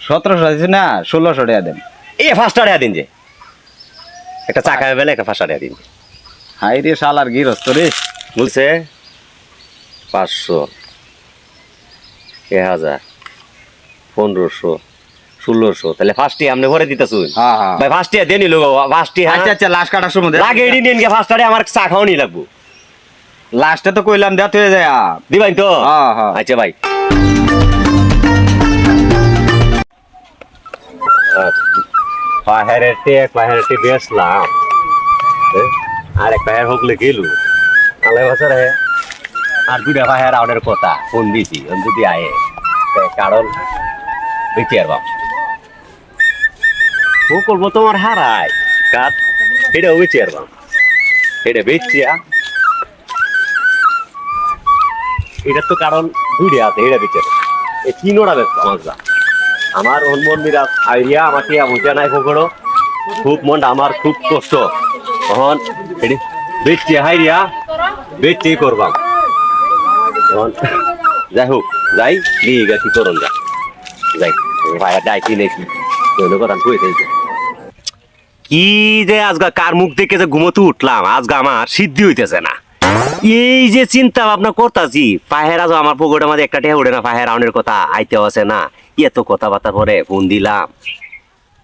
1700 দিছি না 1600 টাকা দেন। এই 5 টাকা দিন যে একটা চা খাবে বেলা একটা 5 টাকা দিন। হাই রে শালার গিরস্ত রে। বুঝছে 500 1000 1500 1600 তাহলে ফার্স্টে আপনি ঘরে দিতেছুন। হ্যাঁ হ্যাঁ ভাই ফার্স্টে দেনি লোক ফার্স্টে। আচ্ছা আচ্ছা লাস্ট কাটার সময় দে। লাগে এডি নিন কে ফার্স্টে আমার চা খাওয়ানি লাগবো। লাস্টে তো কইলাম দেত হয়ে যায়। দিবাই তো? হ্যাঁ হ্যাঁ আচ্ছা ভাই পাহাড়ে বেসলাম আর এক পাহাড় হোকলে গেলু আলে বছরে আর দুটা পাহাড় আউনের কথা ফোন দিছি যদি আয়ে কারণ দেখি আর বাপ ও করবো তোমার হারাই কাজ এটা বেঁচে আর বাপ এটা বেচিয়া এটার তো কারণ দুইটা আছে এটা বেচে এই তিনোটা ব্যস্ত আমার যা আমার মন মিরাজ আইডিয়া আমার টিয়া বুঝা নাই খবরও খুব মন আমার খুব কষ্ট তখন এটি বেচছি হাইরিয়া বেচতেই করবাম তখন যাই হোক যাই নিয়ে গেছি করুন যা যাই ভাইয়া ডাইকি নাকি কথা কই থাকি কি যে আজগা কার মুখ দেখে যে ঘুমোতে উঠলাম আজগা আমার সিদ্ধি হইতেছে না এই যে চিন্তা ভাবনা করতাছি পাহের আজ আমার পকেটের মধ্যে একটা টেহা উঠে না পাহের আউনের কথা আইতে আছে না এত কথাবার্তা পরে ফোন দিলাম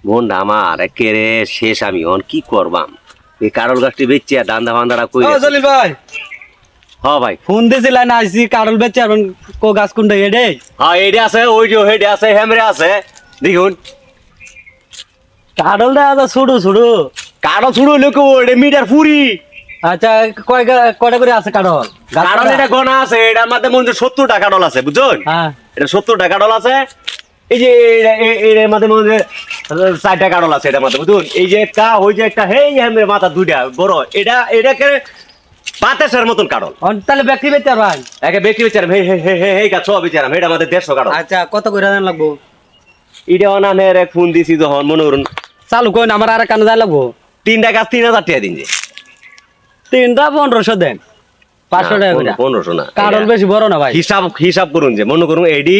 মনটা আমার একেবারে শেষ আমি অন কি করবাম এই কারল গাছটি বেচছে দান্দা ফান্দারা কই জলিল ভাই হ্যাঁ ভাই ফোন দিছিলেন আইসি কারল বেচে আর কো গাছ কোনটা এডে হ্যাঁ এইটা আছে ওই যে হেডে আছে হেমরে আছে দেখুন কারল দা আদা ছুড়ু ছুড়ু কারল ছুড়ু লোক ওটা মিটার ফুরি আচ্ছা কয়টা করে আছে কারল কারল এটা গনা আছে এটার মধ্যে মনে 70 টাকা ডল আছে বুঝছেন হ্যাঁ এটা 70 টাকা ডল আছে এই যে এর মধ্যে মনে 60 টাকা ডল আছে এটার মধ্যে বুঝুন এই যে একটা ওই যে একটা হেই হেমরে মাথা দুইটা বড় এটা এটাকে বাতাসের মতন কারল তাহলে ব্যক্তি বেচে ভাই একে বেশি বেচারাম হে হে হে হে হে গা সব বেচারাম এটা আমাদের 150 কারল আচ্ছা কত করে দেন লাগবো এটা অনানের এক ফোন দিছি যখন মনে করুন চালু কইন আমার আর কানে যায় লাগবো 3 টাকা 3000 টাকা দিন যে 3টা 1500 দেন 500 টাকা করে 1500 না কারল বেশি বড় না ভাই হিসাব করুন যে মনে করুন এডি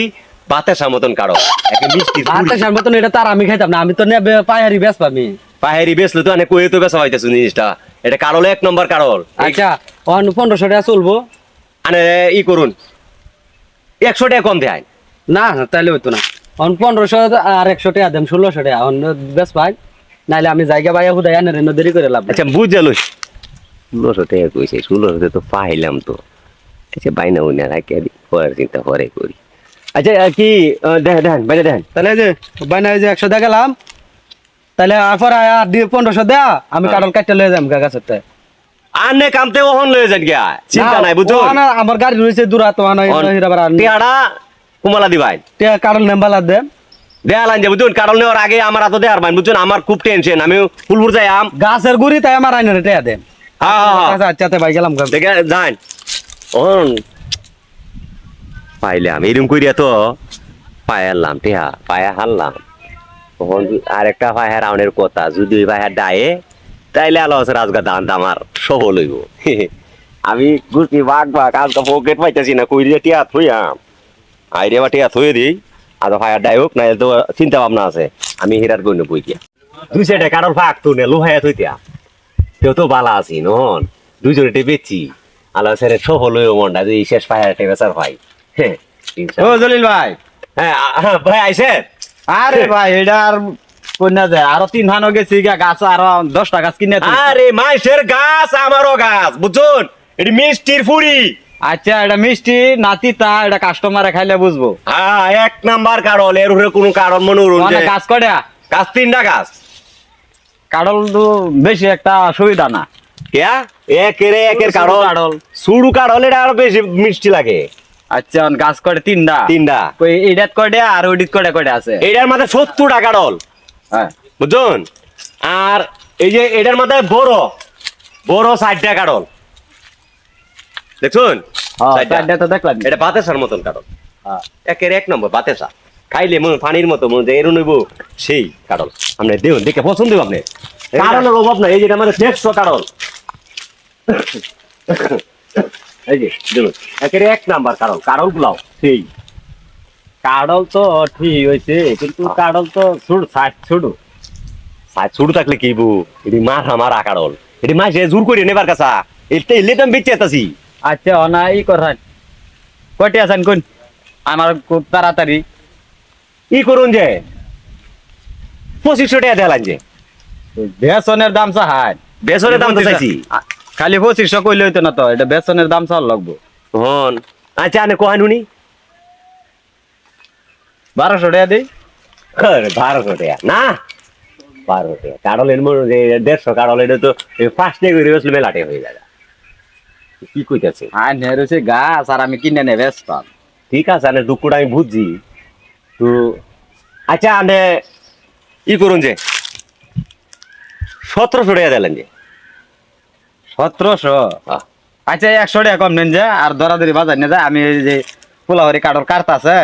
বাতাসের মতন কারল একে মিষ্টি আচ্ছা সার মতন এটা তার আমি খাইতাম না আমি তো নেবে পাহাড়ি বেচ পামি পাহেরি বেসলে তো অনেক কই তো বেসা হইতাছে জিনিসটা এটা কারল এক নম্বর কারল আচ্ছা 1500 টাকা চলবো আনে ই করুন 100 টাকা কম দেয় না না তাহলে হইতো না 1500 আর 100 টাকা দেন 1600 টাকা বেশ ভাই নাইলে আমি জায়গা বাইয়া হুদাই আনে রেন দেরি করে লাভ আচ্ছা বুঝ লইস 1600 টাকা কইছে 1600 তো পাইলাম তো আচ্ছা বাইনা উনা রাখি পরের চিন্তা পরে করি আচ্ছা কি দেন বাইরে দেন তাহলে যে বাইনা যে 100 টাকা গেলাম তাহলে আফর আয়া 1500 দেয়া আমি কাটল কাটতে লয়ে যাম গাছতে আনে কামতে ওহন লয়ে যান গিয়া চিন্তা নাই বুঝছো না আমার গাড়ি রইছে দূরা তো আনা হিরাবার আন টিয়াড়া কুমালা দিবাই তে কাটল নেমবালা দে দেয়ালান যে বুঝুন কারণ নেওয়ার আগে আমার এত দেয়ার বাইন বুঝুন আমার খুব টেনশন আমি ফুলপুর যাই আম গাছের গুড়ি তাই আমার আইনে রেটে দেন হ্যাঁ আচ্ছা আচ্ছা তে ভাই গেলাম দেখে যান ওহন পাইলাম এরকম করিয়া তো পায়ালাম টিয়া পায়া হারলাম তখন আরেকটা পায়া রাউনের কথা যদি ওই পায়া ডায়ে তাইলে আলো আছে রাজগা দান আমার সফল হইব আমি গুষ্টি বাঘ আজকে পকেট পাইতেছি না কই দিয়ে টিয়া থইয়াম আইডিয়া বা টিয়া থয়ে দিই আর পায়া ডাই হোক না তো চিন্তা ভাবনা আছে আমি হিরার গণ্য বই গিয়া দুই সাইডে কারোর ফাঁক তো নে লোহায়া থইতিয়া কেউ তো বালা আছি নহন দুইজনে বেচি আলো সেরে সফল হইব মনটা যে শেষ পায়া টেবেচার ভাই হ্যাঁ ও জলিল ভাই হ্যাঁ ভাই আইছে আরে ভাই এটা আর কইনা যায় আরো 3 ধান গেছি গাছ আরো 10টা গাছ কিনে আরে মাইসের গাছ আমারও গাছ বুঝুন এটি মিষ্টির ফুড়ি আচ্ছা এটা মিষ্টি নাতি তা এটা কাস্টমারে খাইলে বুঝবো হ্যাঁ 1 নাম্বার কারণ এর উপরে কোনো কারণ মনে করুন যে গাছ কয়টা গাছ 3টা গাছ কাডল তো বেশি একটা সুবিধা না কেয়া একের কারণ সুড়ু কারণ এটা আরো বেশি মিষ্টি লাগে আচ্ছা গাছ কয়টা 3টা কই এইডাত কয়টা আর ওইডিত কয়টা আছে এটার মধ্যে 70 টাকা ডল হ্যাঁ বুঝুন আর এই যে এটার মধ্যে বড় 60 টাকা ডল দেখুন সাইডটা তো দেখলাম এটা বাতাসার মতন কারণ হ্যাঁ একের 1 নম্বর বাতাসা খাইলে মন পানির মতো মন যে এরু নইব সেই কারণ আপনি দেখুন দেখে পছন্দ হবে আপনি কারণের অভাব নাই এই যে আমাদের 150 কারণ এই যে দেখুন একের 1 নাম্বার কারণ গুলাও সেই কাডল তো ঠিক হয়েছে কিন্তু কাডল তো ছুড়ু ছোট থাকলে কি বু এটি মাছ আমার আকারল এটি মাছ জোর করে নেবার কাছা এতে এলে তো আমি বেঁচে আছি আচ্ছা অনা ই করান কটি আছেন কোন আমার খুব তাড়াতাড়ি ই করুন যে 2500 টাকা দিলাম যে বেসনের দাম চাহান বেসনের দাম তো চাইছি খালি 2500 কইলে হইতো না তো এটা বেসনের দাম চাল লাগবো হন আচ্ছা আনে কহান উনি 1200 টাকা দিই 1200 টাকা না 12 টাকা কারলের মনে যে 150 কারল এটা তো 5 টাকা করে বসলে মেলাটে হয়ে যায় কি কইতাছে হ্যাঁ নেরুছে গাছ আর আমি কিনে নেবে বেচতাম ঠিক আছে আনে দুঃখটা আমি বুঝছি তো আচ্ছা আনে ই করুন যে 1700 টাকা দিলেন যে 1700 আহ, আচ্ছা 100 টাকা কম নেন যে আর দরাদরি বাজার নিয়ে যায় আমি এই যে পোলাওয়ারি কাঠর কাটতা আছে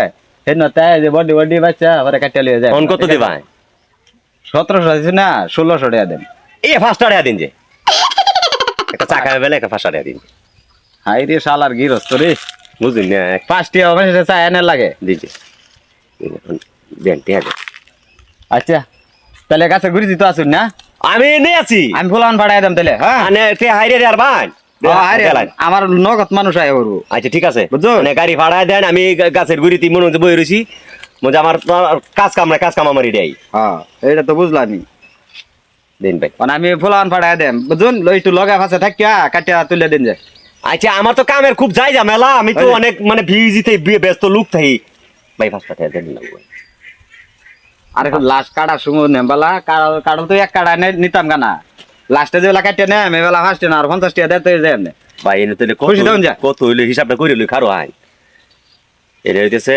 সেই নতে যে বডি বডি বাচ্চা পরে কাটিয়ে লিয়ে যায় ফোন কত দিবা 1700 দিছি না 1600 টাকা দেন এই 5 টাকা দিন যে একটা চা খাবে বেলে একটা 5 টাকা দিন হাই রে শালার গিরস্ত রে বুঝুন না 5 টাকা হবে সেটা চায় এনে লাগে দিছে দেন ঠিক আছে আচ্ছা তাহলে গাছে ঘুরি দিতে আসুন না আমি নেই আছি আমি ফুলান ভাড়াই দাম তাহলে হ্যাঁ আনে তে হাইরে আর ভাই আরে আমার নগদ মানুষ আয় ওরু আচ্ছা ঠিক আছে বুঝছো? মানে গাড়ি ভাড়া দেন আমি গাছের গুড়িতে মনে হচ্ছে বই রয়েছি মনে আমার কাজ কাম আমার এটাই হ্যাঁ এটা তো বুঝলামই দিন ভাই মানে আমি ফুলান ভাড়াই দেম বুঝুন একটু লগা ফাঁসে থাকিয়া কাটিয়া তুলে দিন যায় আচ্ছা আমার তো কামের খুব যাই ঝামেলা আমি তো আরে। অনেক মানে ভিজিতে ব্যস্ত লোক থাকি ভাই 5 টাকা দেন না আর একটু লাস্ট কাটা শুনো নেমবালা কাড়ল তো এক কাটা নিতাম গানা লাস্টে যেবেলা কাটিয়ে নেম এবেলা ফার্স্টে না আর 50 টাকা দেয় যায় এমনি ভাই এনে তাহলে কত খুশি দেন যা। কত হইলো হিসাবটা করে লই খারো আইন এটা হইতেছে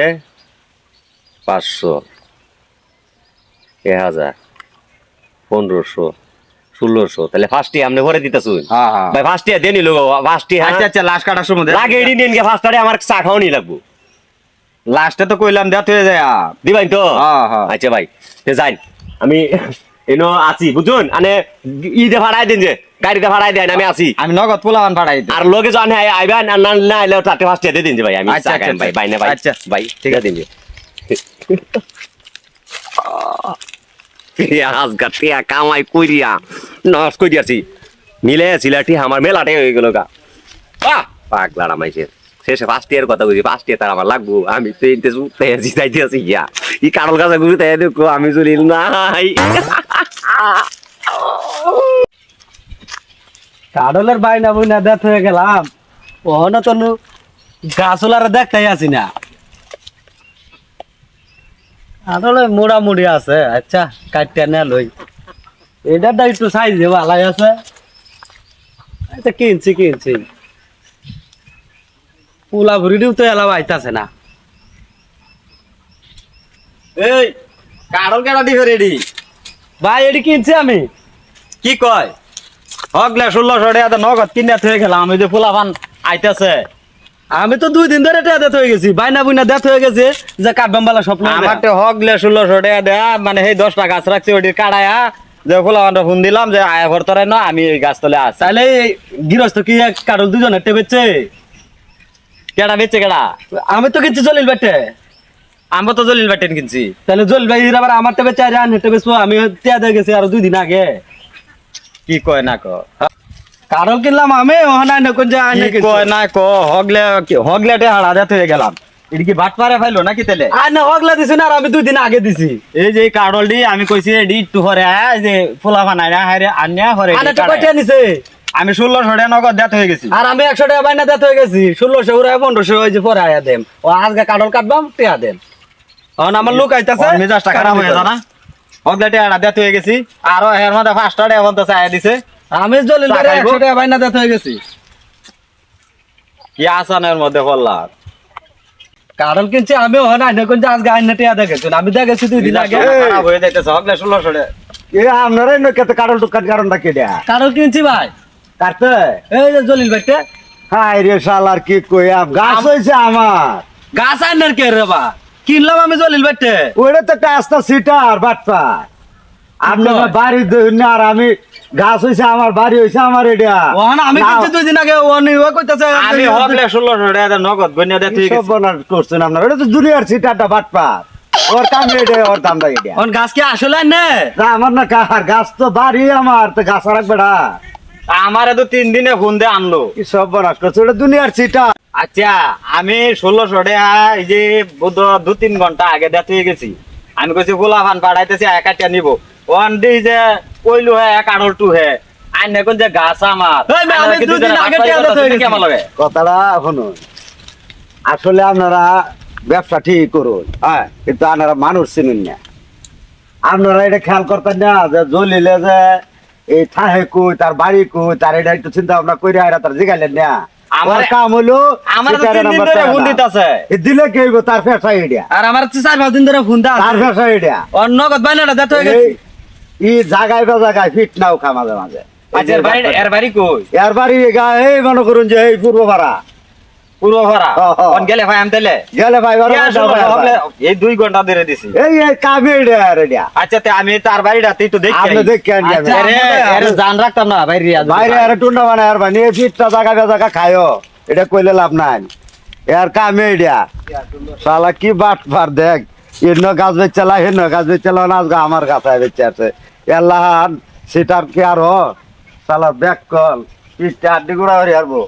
500 1000 1500 1600 তাহলে ফার্স্টে আপনি ভরে দিতেছুন হ্যাঁ হ্যাঁ ভাই ফার্স্টে দেনি লোক ফার্স্টে আচ্ছা আচ্ছা লাস্ট কাটা শুনো লাগে এডি নিন গে ফার্স্টে আমার চা খাওয়ানি লাগবো লাস্টে তো কইলাম দেত হয়ে যায় দিবাই তো হ্যাঁ, হ্যাঁ। আচ্ছা ভাই তে যাই আমি এনো আছি বুঝুন মানে ইদে ভাড়াই দিন যে গাড়িতে ভাড়াই দেন আমি আছি আমি নগদ পোলাওয়ান ভাড়াই দিই আর লগে জানে আইবেন আর না না আইলে তাতে ফার্স্টে দিয়ে দিন যে ভাই আমি আচ্ছা, চা আচ্ছা, খাই ভাই আচ্ছা। ভাই না ভাই আচ্ছা। ভাই ঠিক আছে দিন যে আজগা টিয়া কামাই কইরিয়া নষ্ট কই দিয়াছি মিলে সিলাটি আমার মেলাটে হয়ে গেল গা পাগলা রামাইছে শেষে ফার্স্ট ইয়ার কথা বুঝি ফার্স্ট ইয়ার তার আমার লাগবো আমি তো ইনতে উঠতে জিতাইতে আছি গিয়া ই কারল কাছে ঘুরে তাই দেখো আমি চলিল নাই কাডলের বাইনা বুইনা দেখ হয়ে গেলাম ওহন তো গাছলার দেখতেই আছি না কাডলে মোড়ামুড়ি আছে আচ্ছা কাটিয়া নে লই এটা একটু সাইজ ভালাই আছে আচ্ছা কিনছি পুলা ভুড়িটিও তো এলাও আইতাছে না এই কাড়ল কেডা দিবে রেডি ভাই এটি কিনছি আমি কি কয় হগলে 1600 টাকা নগদ কিনে থয়ে গেলাম আমি যে পোলাপান আইতাছে আমি তো 2 দিন ধরে দেখ হয়ে গেছি বাইনা বুইনা দেখ হয়ে গেছে যে কাঠবাম্বালা স্বপ্ন আমার তো হগলে 1600 টাকা দেয়া মানে সেই 10 টাকা গাছ রাখছি ওটি কাটায়া যে পোলাপানটা ফোন দিলাম যে আয়া ভরতরে না আমি এই গাছ তলে আছি তাহলে এই গৃহস্থ কি এক কাডল দুজন একটা বেচছে কেডা বেচে কেডা আমি তো কিনছি জলিল বেটে আমরা তো জলিল বাটেন কিনছি তাহলে জলিল ভাই আবার আমার টেবে চাই রান হেঁটে বেচবো আমি তিয়া দিয়ে গেছি আর 2 দিন আগে কি কয় না ক কাডল কিনলাম আমি ওখানে আইনে কোন যে আইনে কি কয় না ক হগলে টে হাড়া দেত হয়ে গেলাম এটা কি বাট পারে ফাইলো নাকি তেলে আইনে হগলা দিছি না আর আমি 2 দিন আগে দিছি এই যে কাড়লডি আমি কইছি এডি একটু হরে আয়া এই যে পোলাপান আইনা হারে আন্যা হরে আইনে তো কয়টা নিছে আমি 1600 টাকা নগদ দেত হয়ে গেছি আর আমি 100 টাকা বাইনা দেত হয়ে গেছি 1600 উড়ায় 1500 ওই যে পরে আয়া দেম ও আজকে কাডল কাটবাম টিয়া দেম এখন আমার লোক আইতাছে ওর মেজাজটা খারাপ হয়ে জানা হগলে টে হাড়া দেত হয়ে গেছি আর এর মধ্যে 5 টাকা বলতেছে আয়া দিছে আমি জলিল ভাই চা খাইবো? 100 টাকা বাইনা দেত হয়ে গেছি কি আসানের মধ্যে পড়লাম কাডল কিনছি আমি ওখানে আইনে কোন যে আজকে আইনে টিয়া দেখেছি আমি দেখেছি 2 দিন আগে খারাপ হয়ে যাইতেছে হগলে 1600 টাকা এ আপনারাই না কত কারণ টুকার কারণটা কেডা কাডল কিনছি ভাই কাটতে এই যে জলিল ভাইতে হাই রে শালার কি কইয়াম গাছ হইছে আমার গাছ আইনার কে রে বা কিনলাম আমি জলিল ভাইতে ওইটা তো একটা আস্তা সিটার বাটপা আপনার বাড়ি দেখুন না, আর আমি গাছ হয়েছে আমার, বাড়ি হয়েছে আমার, এটা ওহান আমি না, কিনছি 2 দিন আগে ও কইতাছে আমি হকলে 1600 টাকা নগদ গন্যা দিয়ে তুই কি সব বনার করছেন আপনার, এটা তো দুনিয়ার সিটাটা বাটপা, ওর কাম এটা, ওর দাম দাম এটা ওন গাছ কি আসলে না না, আমার না কার গাছ, তো বাড়ি আমার, তো গাছ রাখবে না, আমারে তো 3 দিনে ফোন দিয়ে আনলো। কি সব বনাস করছে, ওটা দুনিয়ার সিটা। আচ্ছা আমি 1600 টাকা এই যে বোধ 2-3 ঘন্টা আগে দিয়ে তুই গেছি, আমি কইছি গোলা ফান পাঠাইতেছি এক কাটিয়া নিব, ওয়ান ডে যে কইলো হে এক আড়ল টু হে আইনে কোন যে গাছ আমার এই মেয়ে, আমি 2 দিন আগে টিয়া দিতে হয়ে কেমন লাগে? কথাটা শুনুন, আসলে আপনারা ব্যবসা ঠিক করুন, হ্যাঁ, কিন্তু আপনারা মানুষ চিনুন না, আপনারা এটা খেয়াল করতেন না যে জলিলে যে এই থাহে কই, তার বাড়ি কই, তার এটা একটু চিন্তা ভাবনা করে আর তার জিগাইলেন না, আমার আমারে- কাম হলো আমার তো সিটারে 3 দিন নাম্বার ধরে টাকা ফোন না। দিতেছে। এ দিলে কি হইব, তার ফেসা এটা, আর আমার তো 4-5 দিন ধরে ফোন দা তার ফেসা এটা, ওর নগদ বাইনাটা দিতে হয়ে গেছে। এই জায়গায় বা জায়গায় ফিট নাও খা মাঝে মাঝে, আচ্ছা এর বাড়ি কই? এর বাড়ি এই মনে করুন যে এই পূর্ব ভাড়া পূর্ব ভরা হ্যাঁ, হ্যাঁ। কোন গেলে ভাই আমি তাইলে গেলে ভাই বারো কে ঘন্টা আসলো? ভাই হকলে ভাই। এই 2 ঘন্টা ধরে দিছি। এই কামে এটা আচ্ছা তে আমি তার বাড়িটা তুই তো দেখি আপনি দেখেন আমি। আচ্ছা, আরে জান রাখতাম না বাইরে বাইরে আর টুন্ডা বানায় আর বানিয়ে ফিটটা জায়গা জায়গা খায়ও, এটা কইলে লাভ নাই, এর কামে এটা শালা কি বাট পার দেখ, এন্ন গাছ বেচালা হেন গাছ বেচালা না, আজকে আমার গাছায় বেচে আছে এল্লাহান, সেটার কি আর শালা ব্যাক কল ফিটটা আড্ডি গুড়া হয়ে আসবো।